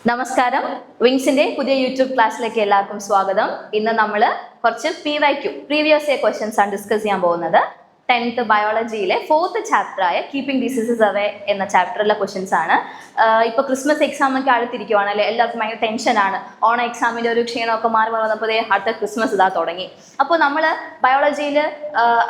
നമസ്കാരം. വിങ്സിന്റെ പുതിയ യൂട്യൂബ് ക്ലാസ്സിലേക്ക് എല്ലാവർക്കും സ്വാഗതം. ഇന്ന് നമ്മൾ കുറച്ച് PYQ പ്രീവിയസ് ഇയർ ക്വസ്റ്റ്യൻസ് ആണ് ഡിസ്കസ് ചെയ്യാൻ പോകുന്നത്. 10th ബയോളജിയിലെ 4th ചാപ്റ്റർ ആയ കീപ്പിംഗ് ഡിസീസസ് അവേ എന്ന ചാപ്റ്ററിലെ ക്വസ്റ്റ്യൻസ് ആണ്. ഇപ്പോൾ ക്രിസ്മസ് എക്സാം ഒക്കെ അടുത്തിരിക്കുവാണ് അല്ലേ, എല്ലാവർക്കും ഭയങ്കര ടെൻഷനാണ്. ഓണ എക്സാമിൻ്റെ ഒരു ക്ഷീണമൊക്കെ മാറി വന്നപ്പോൾ അടുത്ത ക്രിസ്മസ് ഇതാ തുടങ്ങി. അപ്പോൾ നമ്മൾ ബയോളജിയിൽ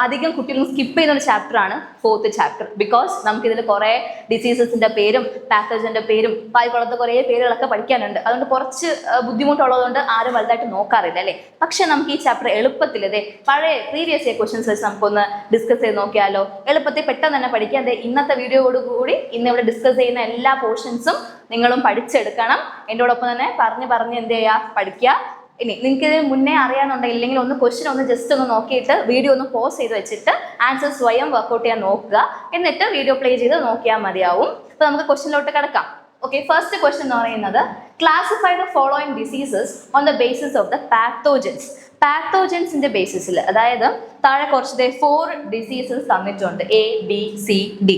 അധികം കുട്ടികൾ സ്കിപ്പ് ചെയ്യുന്ന ഒരു ചാപ്റ്ററാണ് 4th ചാപ്റ്റർ. ബിക്കോസ് നമുക്കിതിൽ കുറേ ഡിസീസസിൻ്റെ പേരും പാത്തജൻ്റെ പേരും വായിക്കുളത്തെ കുറേ പേരുകളൊക്കെ പഠിക്കാനുണ്ട്. അതുകൊണ്ട് കുറച്ച് ബുദ്ധിമുട്ടുള്ളതുകൊണ്ട് ആരും വലുതായിട്ട് നോക്കാറില്ല അല്ലേ. പക്ഷെ നമുക്ക് ഈ ചാപ്റ്റർ എളുപ്പത്തിൽ പഴയ പ്രീവിയസ് ഇയർ ക്വസ്റ്റ്യൻസ് വെച്ച് നമുക്കൊന്ന് ഡിസ്കസ് ചെയ്ത് നോക്കിയാലോ. എളുപ്പത്തിൽ പെട്ടെന്ന് തന്നെ പഠിക്കാം. ഇന്നത്തെ വീഡിയോയോട് കൂടി ഇന്ന് ഇവിടെ ഡിസ്കസ് ചെയ്യുന്ന എല്ലാ പോർഷൻസും നിങ്ങളും പഠിച്ചെടുക്കണം. എന്നോടൊപ്പം തന്നെ പറഞ്ഞ് എന്ത് ചെയ്യുക, പഠിക്കുക. ഇനി നിങ്ങൾക്ക് ഇത് മുന്നേ അറിയാന്നുണ്ടെങ്കിൽ ഇല്ലെങ്കിൽ ഒന്ന് ക്വസ്റ്റ്യൻ ഒന്ന് ജസ്റ്റ് ഒന്ന് നോക്കിയിട്ട് വീഡിയോ ഒന്ന് പോസ് ചെയ്ത് വെച്ചിട്ട് ആൻസർ സ്വയം വർക്ക്ഔട്ട് ചെയ്യാൻ നോക്കുക. എന്നിട്ട് വീഡിയോ പ്ലേ ചെയ്ത് നോക്കിയാൽ മതിയാവും. അപ്പോൾ നമുക്ക് ക്വസ്റ്റ്യനിലോട്ട് കിടക്കാം. ഓക്കെ, ഫസ്റ്റ് ക്വസ്റ്റ്യൻ എന്ന് പറയുന്നത് classify the following diseases on the basis of the pathogens. പാത്തോജൻസിന്റെ ബേസിസിൽ, അതായത് താഴെ കുറച്ച് 4 ഡിസീസസ് തന്നിട്ടുണ്ട്, ABCD.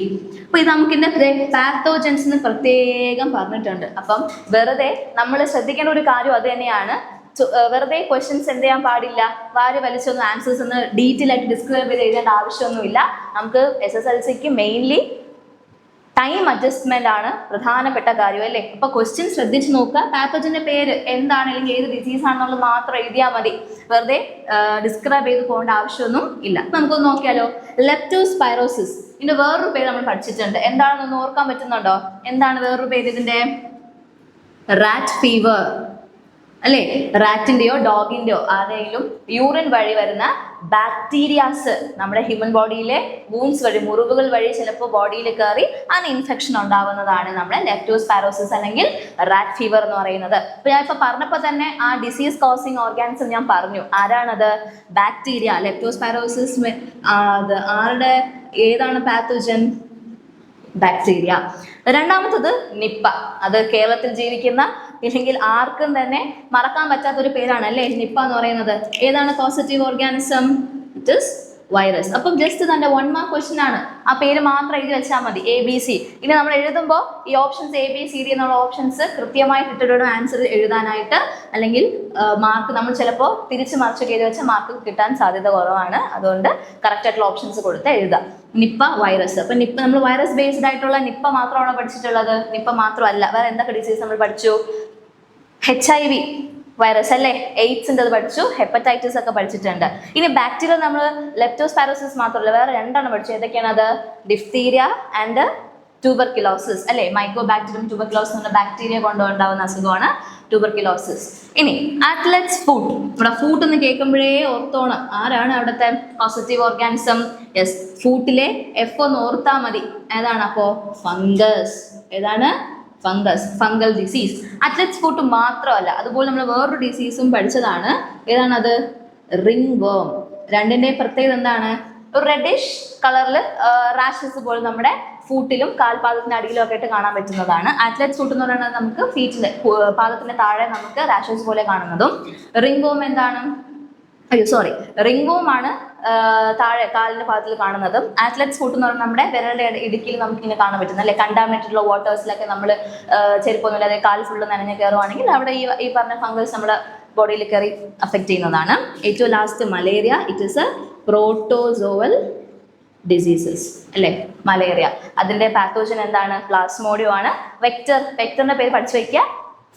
അപ്പൊ ഇത് നമുക്കിന്റെ പാത്തോജൻസിന് പ്രത്യേകം പറഞ്ഞിട്ടുണ്ട്. അപ്പം വെറുതെ നമ്മൾ ശ്രദ്ധിക്കേണ്ട ഒരു കാര്യം അത് തന്നെയാണ്. വെറുതെ ക്വസ്റ്റ്യൻസ് എന്ത് ചെയ്യാൻ പാടില്ല, വാരി വലിച്ചൊന്നും ആൻസേഴ്സ് ഒന്ന് ഡീറ്റെയിൽ ആയിട്ട് ഡിസ്ക്രൈബ് ചെയ്ത് എഴുതേണ്ട ആവശ്യമൊന്നുമില്ല. നമുക്ക് SSLCക്ക് മെയിൻലി ടൈം അഡ്ജസ്റ്റ്മെന്റ് ആണ് പ്രധാനപ്പെട്ട കാര്യം അല്ലേ. അപ്പൊ ക്വസ്റ്റ്യൻ ശ്രദ്ധിച്ച് നോക്കുക. പാത്തജന്റെ പേര് എന്താണ് അല്ലെങ്കിൽ ഏത് ഡിസീസ് ആണെന്നുള്ളത് മാത്രം എഴുതിയാൽ മതി. വെറുതെ ഡിസ്ക്രൈബ് ചെയ്ത് പോകേണ്ട ആവശ്യമൊന്നും ഇല്ല. നമുക്കൊന്ന് നോക്കിയാലോ. ലെപ്റ്റോസ്പൈറോസിസ്, ഇതിന്റെ വേറൊരു പേര് നമ്മൾ പഠിച്ചിട്ടുണ്ട്. എന്താണെന്നൊന്ന് ഓർക്കാൻ പറ്റുന്നുണ്ടോ? എന്താണ് വേറൊരു പേര് ഇതിന്റെ? റാറ്റ് ഫീവർ അല്ലേ. റാറ്റിന്റെയോ ഡോഗിന്റെയോ ആരെങ്കിലും യൂറിൻ വഴി വരുന്ന ബാക്ടീരിയാസ് നമ്മുടെ ഹ്യൂമൻ ബോഡിയിലെ വൂൺസ് വഴി, മുറിവുകൾ വഴി ചിലപ്പോൾ ബോഡിയിൽ കയറി അതിന് ഇൻഫെക്ഷൻ ഉണ്ടാവുന്നതാണ് നമ്മുടെ ലെപ്റ്റോസ്പൈറോസിസ് അല്ലെങ്കിൽ റാറ്റ് ഫീവർ എന്ന് പറയുന്നത്. അപ്പോൾ ഞാൻ ഇപ്പോൾ പറഞ്ഞപ്പോൾ തന്നെ ആ ഡിസീസ് കോസിങ് ഓർഗാനിസം ഞാൻ പറഞ്ഞു. ആരാണത്? ബാക്ടീരിയ. ലെപ്റ്റോസ്പൈറോസിസ് ആരുടെ ഏതാണ് പാത്തോജൻ? ബാക്ടീരിയ. രണ്ടാമത്തത് നിപ്പ. അത് കേരളത്തിൽ ജീവിക്കുന്ന ഇല്ലെങ്കിൽ ആർക്കും തന്നെ മറക്കാൻ പറ്റാത്തൊരു പേരാണ് അല്ലേ നിപ്പ എന്ന് പറയുന്നത്. ഏതാണ് positive organism? It is virus. അപ്പം ജസ്റ്റ് തന്നെ 1 മാർക്ക് ക്വസ്റ്റ്യൻ ആണ്. ആ പേര് മാത്രം എഴുതി വെച്ചാൽ മതി, ABC. ഇനി നമ്മൾ എഴുതുമ്പോൾ ഈ ഓപ്ഷൻസ് ABCD എന്നുള്ള ഓപ്ഷൻസ് കൃത്യമായിട്ട് ഇട്ടിട്ട് ആൻസർ എഴുതാനായിട്ട്, അല്ലെങ്കിൽ മാർക്ക് നമ്മൾ ചിലപ്പോൾ തിരിച്ച് മറിച്ചൊക്കെ എഴുതി വെച്ചാൽ മാർക്ക് കിട്ടാൻ സാധ്യത കുറവാണ്. അതുകൊണ്ട് കറക്റ്റ് ആയിട്ടുള്ള ഓപ്ഷൻസ് കൊടുത്ത് എഴുതാം. Nipah, virus. അപ്പൊ നിപ്പ നമ്മൾ വൈറസ് ബേസ്ഡ് ആയിട്ടുള്ള നിപ്പ മാത്രമാണ് പഠിച്ചിട്ടുള്ളത്. നിപ്പ മാത്രമല്ല, വേറെ എന്തൊക്കെ ഡിസീസ് നമ്മൾ പഠിച്ചു? HIV വൈറസ് അല്ലേ, എയ്ഡ്സിൻ്റെ അത് പഠിച്ചു, ഹെപ്പറ്റൈറ്റിസ് ഒക്കെ പഠിച്ചിട്ടുണ്ട്. ഇനി ബാക്ടീരിയ നമ്മൾ ലെപ്റ്റോസ്പൈറോസിസ് മാത്രമല്ല, വേറെ 2 പഠിച്ചു. ഏതൊക്കെയാണ് അത്? ഡിഫ്തീരിയ ആൻഡ് ട്യൂബർക്യുലോസിസ് അല്ലേ. മൈക്കോബാക്ടീരിയം ട്യൂബർക്യുലോസിസ് എന്ന ബാക്ടീരിയ കൊണ്ടുണ്ടാവുന്ന അസുഖമാണ് ട്യൂബർക്യുലോസിസ്. ഇനി അത്ലറ്റ്സ് ഫുഡ്. ഇവിടെ ഫുഡ് എന്ന് കേൾക്കുമ്പോഴേ ഓർത്തോണം, ആരാണ് അവിടുത്തെ പോസിറ്റീവ് ഓർഗാനിസം? യെസ്, ഫുഡിലെ F ഒന്ന് ഓർത്താൽ മതി. ഏതാണ് അപ്പോ? ഫംഗസ്. ഏതാണ്? Fungus, fungal disease. Athlete's foot മാത്രമല്ല, അതുപോലെ നമ്മൾ വേറൊരു ഡിസീസും പഠിച്ചതാണ്. ഏതാണത്? റിംഗ് വേം. രണ്ടിൻ്റെ പ്രത്യേകത എന്താണ്? ഒരു റെഡിഷ് കളറിൽ റാഷസ് പോലെ നമ്മുടെ ഫൂട്ടിലും കാൽപാദത്തിന്റെ അടിയിലും ഒക്കെ ആയിട്ട് കാണാൻ പറ്റുന്നതാണ്. അത്ലറ്റ്സ് ഫുട്ട് എന്ന് പറയുന്നത് നമുക്ക് ഫീറ്റിന്റെ പാദത്തിന്റെ താഴെ നമുക്ക് റാഷസ് പോലെ കാണുന്നതും. റിംഗ് വേം എന്താണ്? റിംഗ് വേം ആണ് താഴെ കാലിന്റെ ഭാഗത്തിൽ കാണുന്നതും. അത്ലറ്റ്സ് ഫുട്ട് എന്ന് പറഞ്ഞാൽ നമ്മുടെ വിരലുടെ ഇടുക്കിയിൽ നമുക്ക് ഇങ്ങനെ കാണാൻ പറ്റുന്നത് അല്ലെ. കണ്ടാമിനേറ്റഡ് വാട്ടേഴ്സിലൊക്കെ നമ്മൾ ചെരുപ്പൊന്നുമില്ല, അതായത് കാൽ ഫുള്ള് നനഞ്ഞ് കയറുവാണെങ്കിൽ അവിടെ ഈ പറഞ്ഞ ഫംഗസ് നമ്മുടെ ബോഡിയിൽ കയറി അഫക്റ്റ് ചെയ്യുന്നതാണ്. ഏറ്റവും last malaria. It is A protozoal diseases അല്ലേ, മലേറിയ. അതിന്റെ പാത്തോജൻ എന്താണ്? പ്ലാസ്മോഡിയം ആണ്. വെക്ടറിന്റെ പേര് പഠിച്ചു വയ്ക്കുക,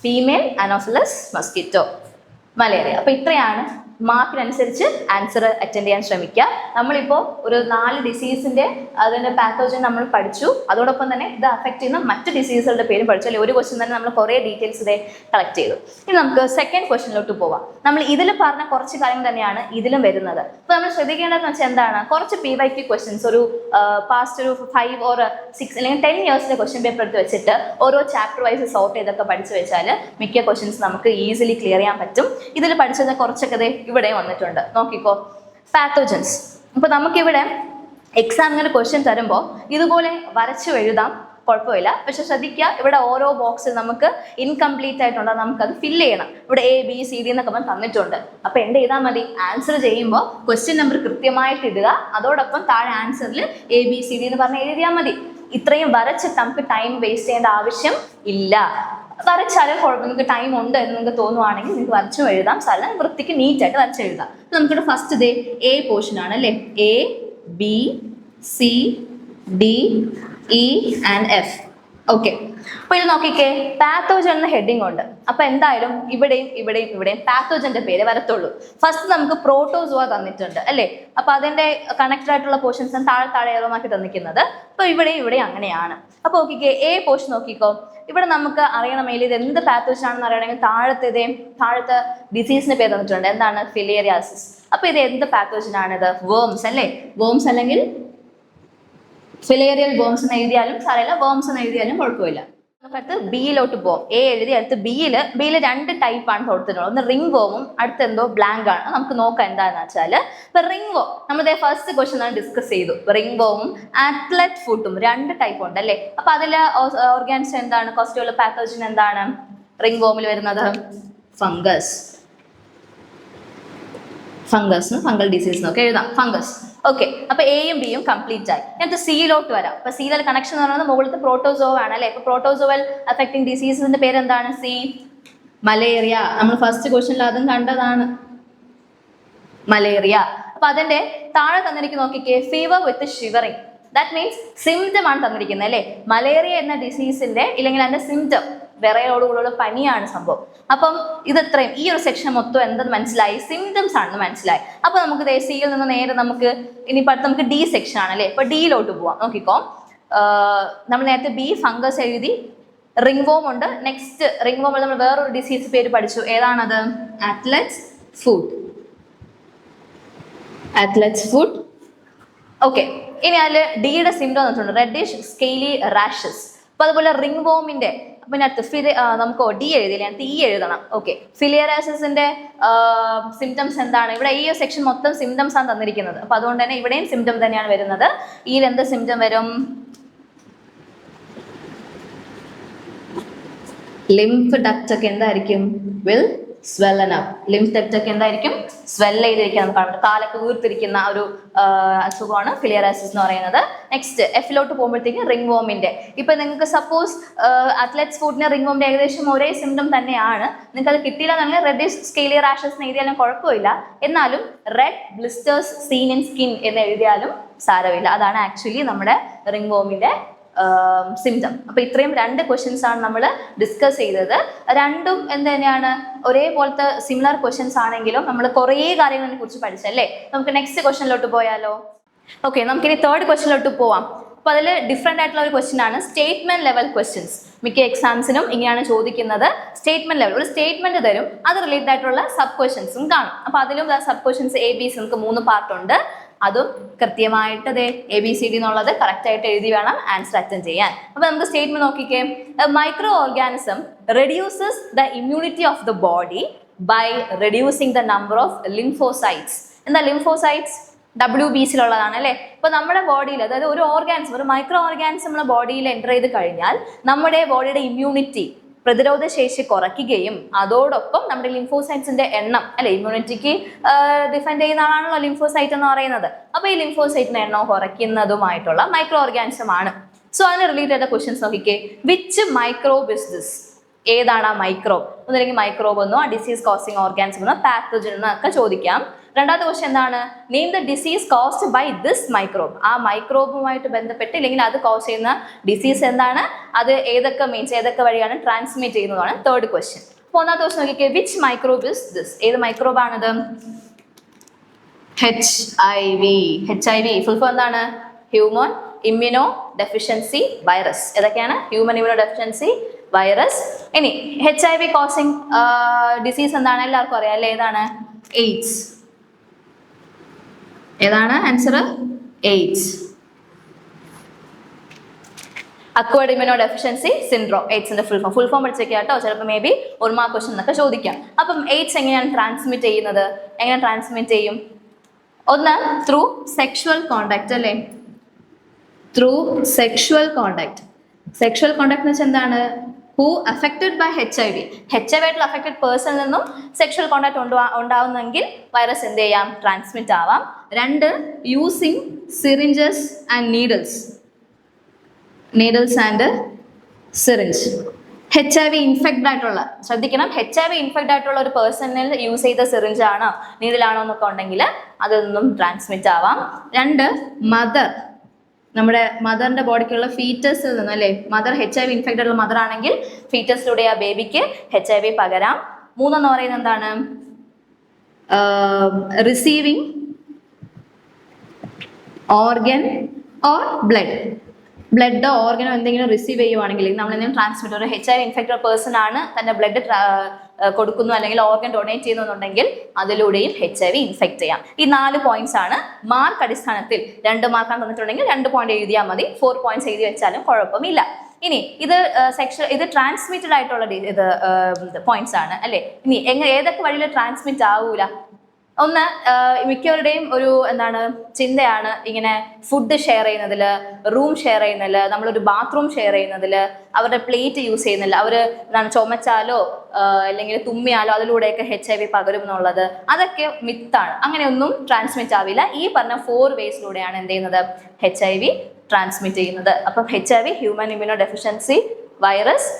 ഫീമെയിൽ അനോഫിലസ് മസ്കിറ്റോ, മലേറിയ. അപ്പൊ ഇത്രയാണ്. മാർക്കിനനുസരിച്ച് ആൻസർ അറ്റൻഡ് ചെയ്യാൻ ശ്രമിക്കുക. നമ്മളിപ്പോൾ ഒരു 4 ഡിസീസിന്റെ അതിന്റെ പാത്തോജൻ നമ്മൾ പഠിച്ചു. അതോടൊപ്പം തന്നെ ഇത് അഫക്റ്റ് ചെയ്യുന്ന മറ്റ് ഡിസീസുകളുടെ പേരും പഠിച്ചു അല്ലെ. ഒരു ക്വസ്റ്റ്യൻ തന്നെ നമ്മൾ കുറേ ഡീറ്റെയിൽസ് കളക്ട് ചെയ്തു. ഇനി നമുക്ക് സെക്കൻഡ് ക്വസ്റ്റ്യനിലോട്ട് പോവാം. നമ്മൾ ഇതിൽ പറഞ്ഞ കുറച്ച് കാര്യങ്ങൾ തന്നെയാണ് ഇതിലും വരുന്നത്. അപ്പോൾ നമ്മൾ ശ്രദ്ധിക്കേണ്ടതെന്ന് വെച്ചാൽ എന്താണ്? കുറച്ച് PYQ ക്വസ്റ്റ്യൻസ് ഒരു പാസ്റ്റ് ഒരു 5 or 6 അല്ലെങ്കിൽ 10 ഇയേഴ്സിന്റെ ക്വസ്റ്റ്യൻ പേപ്പർ എടുത്ത് വെച്ചിട്ട് ഓരോ ചാപ്റ്റർ വൈസ് സോർട്ട് ചെയ്തൊക്കെ പഠിച്ചു വെച്ചാൽ മിക്ക ക്വസ്റ്റ്യൻസ് നമുക്ക് ഈസിലി ക്ലിയർ ചെയ്യാൻ പറ്റും. ഇതിൽ പഠിച്ചത് കുറച്ചൊക്കെ ഇവിടെ വന്നിട്ടുണ്ട്. നോക്കിക്കോ, പാത്തോജൻസ്. അപ്പൊ നമുക്കിവിടെ എക്സാമിന് ക്വസ്റ്റ്യൻ തരുമ്പോൾ ഇതുപോലെ വരച്ചു എഴുതാം, കുഴപ്പമില്ല. പക്ഷെ ശ്രദ്ധിക്കുക, ഇവിടെ ഓരോ ബോക്സിൽ നമുക്ക് ഇൻകംപ്ലീറ്റ് ആയിട്ടുണ്ട്, നമുക്കത് ഫില്ല് ചെയ്യണം. ഇവിടെ ABCD എന്നൊക്കെ തന്നിട്ടുണ്ട്. അപ്പൊ എന്ത് ചെയ്താൽ മതി? ആൻസർ ചെയ്യുമ്പോൾ ക്വസ്റ്റ്യൻ നമ്പർ കൃത്യമായിട്ട് ഇടുക, അതോടൊപ്പം താഴെ ആൻസറിൽ ABCD എന്ന് പറഞ്ഞ് എഴുതിയാൽ മതി. ഇത്രയും വരച്ചിട്ട് നമുക്ക് ടൈം വേസ്റ്റ് ചെയ്യേണ്ട ആവശ്യം ഇല്ല. വരച്ചാലും കുഴപ്പം, നിങ്ങൾക്ക് ടൈം ഉണ്ട് എന്ന് നിങ്ങൾക്ക് തോന്നുവാണെങ്കിൽ നിങ്ങൾക്ക് വരച്ചും എഴുതാം, സ്ഥലം വൃത്തിക്ക് നീറ്റായിട്ട് വരച്ചെഴുതാം. നമുക്കിവിടെ ഫസ്റ്റ് ഡേ എ പോർഷൻ ആണ് അല്ലേ, A B C D E and F. Okay, അപ്പൊ ഇത് നോക്കിക്കേ, പാത്തോജൻ എന്ന ഹെഡിങ് ഉണ്ട്. അപ്പൊ എന്തായാലും ഇവിടെയും പാത്തോജന്റെ പേര് വരത്തുള്ളൂ. ഫസ്റ്റ് നമുക്ക് പ്രോട്ടോസോവ തന്നിട്ടുണ്ട് അല്ലേ, അപ്പൊ അതിന്റെ കണക്റ്റഡ് ആയിട്ടുള്ള പോർഷൻസ് താഴെ ഏറോമാക്കി തന്നിരിക്കുന്നത്. അപ്പൊ ഇവിടെ അങ്ങനെയാണ്. അപ്പൊ നോക്കിക്കേ, എ പോർഷൻ നോക്കിക്കോ, ഇവിടെ നമുക്ക് അറിയണമെങ്കിൽ ഇത് എന്ത് പാത്തോജൻ ആണെന്ന് അറിയണമെങ്കിൽ താഴത്തെ ഡിസീസിന്റെ പേര് തന്നിട്ടുണ്ട്. എന്താണ്? ഫിലേറിയാസിസ്. അപ്പൊ ഇത് എന്ത് പാത്തോജൻ ആണിത്? വേംസ് അല്ലേ, വേംസ് അല്ലെങ്കിൽ ഫിലേറിയൽ വേംസ് എന്ന് എഴുതിയാലും സാരമില്ല, വേംസ് എന്ന് എഴുതിയാലും കുഴപ്പമില്ല. നമുക്ക് അടുത്ത് ബിയിലോട്ട് പോകാം. എ എഴുതി അടുത്ത് ബിയിൽ 2 ടൈപ്പാണ് കൊടുത്തിട്ടുള്ളത്. ഒന്ന് റിംഗ് വേമും അടുത്ത് എന്തോ ബ്ലാങ്ക് ആണ്. നമുക്ക് നോക്കാം എന്താണെന്ന് വെച്ചാൽ, ഇപ്പൊ റിംഗ് വേം നമ്മൾ ഫസ്റ്റ് ക്വസ്റ്റ്യൻ ആണ് ഡിസ്കസ് ചെയ്തു. റിംഗ് വേമും അത്ലറ്റ് ഫുട്ടും 2 ടൈപ്പ് ഉണ്ട് അല്ലേ. അപ്പൊ അതിൽ ഓർഗാനിസം എന്താണ്? കോസ്റ്റുള്ള പാത്തോജൻ എന്താണ് റിംഗ് വേമിൽ വരുന്നത്? ഫംഗസ്. ഫംഗൽ ഡിസീസ് എന്നൊക്കെ എഴുതാം, ഫംഗസ്. ഓക്കെ, അപ്പൊ എയും ബിയും കംപ്ലീറ്റ് ആയി. എന്നിട്ട് സിയിലോട്ട് വരാം. അപ്പൊ സിയിലെ കണക്ഷൻ എന്ന് പറയുന്നത് മുകളിലത്തെ പ്രോട്ടോസോവ ആണ് അല്ലെ. ഇപ്പൊ പ്രോട്ടോസോവൽ അഫക്റ്റിംഗ് ഡിസീസിന്റെ പേര് എന്താണ്? C, malaria. നമ്മൾ ഫസ്റ്റ് ക്വസ്റ്റ്യനിൽ അതും കണ്ടതാണ്, മലേറിയ. അപ്പൊ അതിന്റെ താഴെ തന്നിരിക്കുന്ന നോക്കിക്കേ, fever with shivering. That means symptom ആണ് തന്നിരിക്കുന്നത് അല്ലെ. മലേറിയ എന്ന ഡിസീസിന്റെ ഇല്ലെങ്കിൽ അതിന്റെ സിംറ്റം വിറയലോടുകൂടിയുള്ള പനിയാണ് സംഭവം. അപ്പം ഇത്രയും ഈ ഒരു സെക്ഷൻ മൊത്തം എന്തെന്ന് മനസ്സിലായി? സിംറ്റംസ് ആണെന്ന് മനസ്സിലായി. അപ്പൊ നമുക്ക് സിയിൽ നിന്ന് നേരെ നമുക്ക് ഇനിയിപ്പോൾ അടുത്ത് നമുക്ക് ഡി സെക്ഷൻ ആണ് അല്ലേ. ഇപ്പൊ ഡിയിലോട്ട് പോവാം. നോക്കിക്കോ, നമ്മൾ നേരത്തെ ബി ഫംഗസ് എഴുതി, റിംഗ് വോം ഉണ്ട്. നെക്സ്റ്റ് റിംഗ് വോം നമ്മൾ വേറൊരു ഡിസീസ് പേര് പഠിച്ചു. ഏതാണത്? Athletes food. ഓക്കെ, ഇനി അതിൽ ഡിയുടെ സിംറ്റം വെച്ചിട്ടുണ്ട്, റെഡിഷ് സ്കെയിലി റാഷസ്. അപ്പൊ അതുപോലെ റിംഗ് വോമിന്റെ പിന്നെ അടുത്ത് നമുക്ക് ഡി എഴുതിയില്ല, അടുത്ത് ഇ എഴുതണം. ഓക്കെ, ഫിലിയറാസിസിന്റെ സിംറ്റംസ് എന്താണ്? ഇവിടെ ഈ സെക്ഷൻ മൊത്തം സിംറ്റംസ് ആണ് തന്നിരിക്കുന്നത്. അപ്പൊ അതുകൊണ്ട് തന്നെ ഇവിടെയും സിംറ്റം തന്നെയാണ് വരുന്നത്. ഇതിൽ എന്ത് സിംറ്റം വരും? ലിംഫ് ഡക്റ്റ് ഒക്കെ എന്തായിരിക്കും? Will swollen up. Lymph duct ഒക്കെ എന്തായിരിക്കും? സ്വെല്ല് ചെയ്തിരിക്കുന്ന, നമുക്ക് കാലൊക്കെ വീർത്തിരിക്കുന്ന ഒരു അസുഖമാണ് ഫിലിയറാസിസ് എന്ന് പറയുന്നത്. നെക്സ്റ്റ് എഫിലോട്ട് പോകുമ്പോഴത്തേക്കും റിംഗ് വോമിന്റെ. ഇപ്പൊ നിങ്ങൾക്ക് സപ്പോസ് അത്ലറ്റ്സ് ഫുഡിന് റിംഗ് വോമിന്റെ ഏകദേശം ഒരേ സിംറ്റം തന്നെയാണ്. നിങ്ങൾക്ക് അത് കിട്ടിയില്ല എന്നുണ്ടെങ്കിൽ റെഡിഷ് സ്കെയിലി റാഷസ് എന്ന് എഴുതിയാലും കുഴപ്പമില്ല. എന്നാലും red blisters scene in skin എന്ന് എഴുതിയാലും സാരമില്ല. അതാണ് ആക്ച്വലി നമ്മുടെ റിംഗ് വോമിന്റെ സിംറ്റം. അപ്പൊ ഇത്രയും 2 ക്വസ്റ്റ്യൻസ് ആണ് നമ്മൾ ഡിസ്കസ് ചെയ്തത്. രണ്ടും എന്ത് തന്നെയാണ്? ഒരേപോലത്തെ സിമിലർ ക്വസ്റ്റ്യൻസ് ആണെങ്കിലും നമ്മൾ കുറേ കാര്യങ്ങളെ കുറിച്ച് പഠിച്ചല്ലേ. നമുക്ക് നെക്സ്റ്റ് ക്വസ്റ്റ്യനിലോട്ട് പോയാലോ? ഓക്കെ, നമുക്കിനി 3rd ക്വസ്റ്റ്യനിലോട്ട് പോവാം. അപ്പൊ അതിൽ ഡിഫറെന്റ് ആയിട്ടുള്ള ഒരു ക്വസ്റ്റ്യൻ ആണ് സ്റ്റേറ്റ്മെന്റ് ലെവൽ ക്വസ്റ്റ്യൻസ്. മിക്ക എക്സാംസിനും ഇങ്ങനെയാണ് ചോദിക്കുന്നത്. സ്റ്റേറ്റ്മെന്റ് ലെവൽ, ഒരു സ്റ്റേറ്റ്മെന്റ് തരും, അത് റിലേറ്റഡ് ആയിട്ടുള്ള സബ് ക്വസ്റ്റ്യൻസും കാണും. അപ്പൊ അതിലും സബ് ക്വസ്റ്റ്യൻസ് ABC നമുക്ക് 3 പാർട്ടുണ്ട്. അതും കൃത്യമായിട്ട് എ ബി സി ഡി എന്നുള്ളത് കറക്റ്റ് ആയിട്ട് എഴുതി വേണം ആൻസർ അറ്റൻഡ് ചെയ്യാൻ. അപ്പൊ നമുക്ക് സ്റ്റേറ്റ്മെന്റ് നോക്കിക്കേ, micro organism reduces the immunity of the body by reducing the number of lymphocytes. എന്താ ലിംഫോസൈറ്റ്സ്? WBCയിലുള്ളതാണ് അല്ലേ. ഇപ്പൊ നമ്മുടെ ബോഡിയിൽ, അതായത് ഒരു ഓർഗാനിസം, ഒരു മൈക്രോ ഓർഗാനിസം നമ്മുടെ ബോഡിയിൽ എൻ്റർ ചെയ്ത് കഴിഞ്ഞാൽ നമ്മുടെ ബോഡിയുടെ ഇമ്മ്യൂണിറ്റി, പ്രതിരോധ ശേഷി കുറയ്ക്കുകയും അതോടൊപ്പം നമ്മുടെ ലിംഫോസൈറ്റ്സിന്റെ എണ്ണം അല്ലെ, ഇമ്മ്യൂണിറ്റിക്ക് ഡിഫെൻഡ് ചെയ്യുന്ന ആളാണല്ലോ ലിംഫോസൈറ്റ് എന്ന് പറയുന്നത്. അപ്പൊ ഈ ലിംഫോസൈറ്റിന്റെ എണ്ണം കുറയ്ക്കുന്നതുമായിട്ടുള്ള മൈക്രോ ഓർഗാനിസം ആണ്. സോ അതിന് റിലേറ്റഡ് ക്വസ്റ്റ്യൻസ് നോക്കിക്കേ, വിച്ച് മൈക്രോബ് ഇസ് ദിസ്? ഏതാണ് ആ മൈക്രോബ്? ഒന്നില്ലെങ്കിൽ മൈക്രോബ് എന്നോ ഡിസീസ് കോസിങ് ഓർഗാനിസം എന്നോ പാത്തോജൻ എന്നോ ഒക്കെ ചോദിക്കാം. രണ്ടാമത്തെ ക്വസ്റ്റ്യൻ എന്താണ്? Name the disease caused by this microbe. ആ മൈക്രോബുമായിട്ട് ബന്ധപ്പെട്ട് ഇല്ലെങ്കിൽ അത് കോസ് ചെയ്യുന്ന ഡിസീസ് എന്താണ്, അത് ഏതൊക്കെ മീൻസ് ഏതൊക്കെ വഴിയാണ് ട്രാൻസ്മിറ്റ് ചെയ്യുന്നതാണ് 3rd ക്വസ്റ്റ്യൻ. അപ്പോൾ ഒന്നാമത്തെ ക്വസ്റ്റ്യൻ നോക്കിക്കേ, വിച്ച് മൈക്രോബ് ഇസ് ദിസ്? ഏത് മൈക്രോബാണിത്? HIV. ഫുൾ ഫോം എന്താണ്? Human immunodeficiency virus. ഏതൊക്കെയാണ്? Human immunodeficiency virus. ഇനി HIV കോസിങ് ഡിസീസ് എന്താണ്? എല്ലാവർക്കും അറിയാം അല്ലേ, ഏതാണ്? എയ്ഡ്സ്. ഏതാണ് answer? AIDS. Acquired immunodeficiency syndrome, എയ്ഡ്സിന്റെ ഫുൾ ഫോം പഠിച്ചേക്കാം കേട്ടോ. ചിലപ്പോൾ മേ ബി 1 മാർക്ക് ക്വസ്റ്റ്യൻ എന്നൊക്കെ ചോദിക്കാം. അപ്പം എയ്ഡ്സ് എങ്ങനെയാണ് ട്രാൻസ്മിറ്റ് ചെയ്യുന്നത്? എങ്ങനെ ട്രാൻസ്മിറ്റ് ചെയ്യും? ഒന്ന് ത്രൂ സെക്ഷുവൽ കോണ്ടാക്ട് അല്ലേ, through sexual contact. Sexual contact എന്ന് വെച്ചാൽ എന്താണ്? ഹൂ അഫക്റ്റഡ് ബൈ HIV ആയിട്ടുള്ള അഫക്റ്റഡ് പേഴ്സണിൽ നിന്നും സെക്ഷുവൽ കോണ്ടാക്ട് ഉണ്ടാവുന്നെങ്കിൽ വൈറസ് എന്ത് ചെയ്യാം? ട്രാൻസ്മിറ്റ് ആവാം. 2 using syringes and needles and syringe. HIV infected ആയിട്ടുള്ള, ശ്രദ്ധിക്കണം, HIV ഇൻഫെക്റ്റ് ആയിട്ടുള്ള ഒരു പേഴ്സണിൽ യൂസ് ചെയ്ത സിറിഞ്ച് ആണോ നീഡിലാണോ എന്നൊക്കെ ഉണ്ടെങ്കിൽ അതൊന്നും ട്രാൻസ്മിറ്റ് ആവാം. 2, മദർ, നമ്മുടെ മദറിന്റെ ബോഡിക്കുള്ള ഫീറ്റസിൽ നിന്ന് അല്ലേ, മദർ HIV ഇൻഫെക്റ്റഡ് ഉള്ള മദർ ആണെങ്കിൽ ഫീറ്റസിലൂടെ ആ ബേബിക്ക് HIV പകരാം. 3 എന്ന് പറയുന്നത് എന്താണ്, റിസീവിങ് ഓർഗൻ ഓർ ബ്ലഡോ ഓർഗനോ എന്തെങ്കിലും റിസീവ് ചെയ്യുവാണെങ്കിൽ, നമ്മൾ എന്തെങ്കിലും ട്രാൻസ്മിറ്റ്, ഒരു HIV ഇൻഫെക്റ്റഡ് പേഴ്സൺ ആണ് തന്റെ ബ്ലഡ് കൊടുക്കുന്നു അല്ലെങ്കിൽ ഓർഗൻ ഡൊണേറ്റ് ചെയ്യുന്നുണ്ടെങ്കിൽ അതിലൂടെയും HIV ഇൻഫെക്ട് ചെയ്യാം. ഈ 4 പോയിന്റ്സ് ആണ് മാർക്ക് അടിസ്ഥാനത്തിൽ. 2 മാർക്കാണ് തന്നിട്ടുണ്ടെങ്കിൽ 2 പോയിന്റ് എഴുതിയാൽ മതി, 4 പോയിന്റ്സ് എഴുതി വെച്ചാലും കുഴപ്പമില്ല. ഇനി ഇത് ട്രാൻസ്മിറ്റഡ് ആയിട്ടുള്ള പോയിന്റ്സ് ആണ് അല്ലെ. ഇനി ഏതൊക്കെ വഴിയിൽ ട്രാൻസ്മിറ്റ് ആവൂല? ഒന്ന്, മിക്കവരുടെയും ഒരു ചിന്തയാണ് ഇങ്ങനെ ഫുഡ് ഷെയർ ചെയ്യുന്നതിൽ, റൂം ഷെയർ ചെയ്യുന്നതിൽ, നമ്മളൊരു ബാത്റൂം ഷെയർ ചെയ്യുന്നതിൽ, അവരുടെ പ്ലേറ്റ് യൂസ് ചെയ്യുന്നില്ല, അവർ ചുമച്ചാലോ അല്ലെങ്കിൽ തുമ്മിയാലോ അതിലൂടെയൊക്കെ HIV പകരും എന്നുള്ളത്, അതൊക്കെ മിത്താണ്. അങ്ങനെയൊന്നും ട്രാൻസ്മിറ്റ് ആവില്ല. ഈ പറഞ്ഞ 4 വേസിലൂടെയാണ് എന്ത് ചെയ്യുന്നത്, HIV ട്രാൻസ്മിറ്റ് ചെയ്യുന്നത്. അപ്പം HIV human immunodeficiency virus,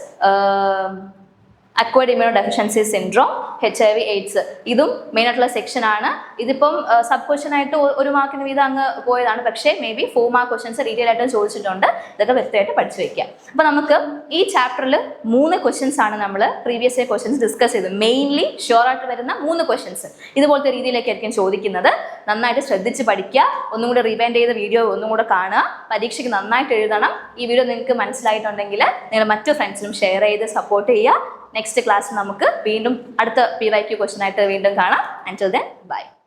acquired immunodeficiency syndrome, HIV AIDS, ഇതും മെയിൻ ആയിട്ടുള്ള സെക്ഷൻ ആണ്. ഇതിപ്പം സബ് ക്വസ്റ്റൻ ആയിട്ട് 1 മാർക്കിന് വീതം അങ്ങ് പോയതാണ്, പക്ഷേ may be 4 mark questions detail ആയിട്ട് ചോദിച്ചിട്ടുണ്ട്. ഇതൊക്കെ വ്യക്തമായിട്ട് പഠിച്ചു വെക്കുക. അപ്പൊ നമുക്ക് ഈ ചാപ്റ്ററിൽ 3 ക്വസ്റ്റൻസ് ആണ് നമ്മൾ പ്രീവിയസ് ഇയർ ക്വസ്റ്റൻസ് ഡിസ്കസ് ചെയ്തത്. മെയിൻലി ഷുവർ ആയിട്ട് വരുന്ന 3 ക്വസ്റ്റൻസ് ഇതുപോലത്തെ രീതിയിലേക്കായിരിക്കും ചോദിക്കുന്നത്. നന്നായിട്ട് ശ്രദ്ധിച്ച് പഠിക്കുക. ഒന്നും കൂടെ റിവൈൻഡ് ചെയ്ത വീഡിയോ ഒന്നും കൂടെ കാണുക. പരീക്ഷയ്ക്ക് നന്നായിട്ട് എഴുതണം. ഈ വീഡിയോ നിങ്ങൾക്ക് മനസ്സിലായിട്ടുണ്ടെങ്കിൽ നിങ്ങൾ മറ്റു ഫ്രണ്ട്സിനും ഷെയർ ചെയ്ത് സപ്പോർട്ട് ചെയ്യുക. നെക്സ്റ്റ് ക്ലാസ് നമുക്ക് വീണ്ടും അടുത്ത PYQ ക്വസ്റ്റൻ ആയിട്ട് വീണ്ടും കാണാം. Until then, bye.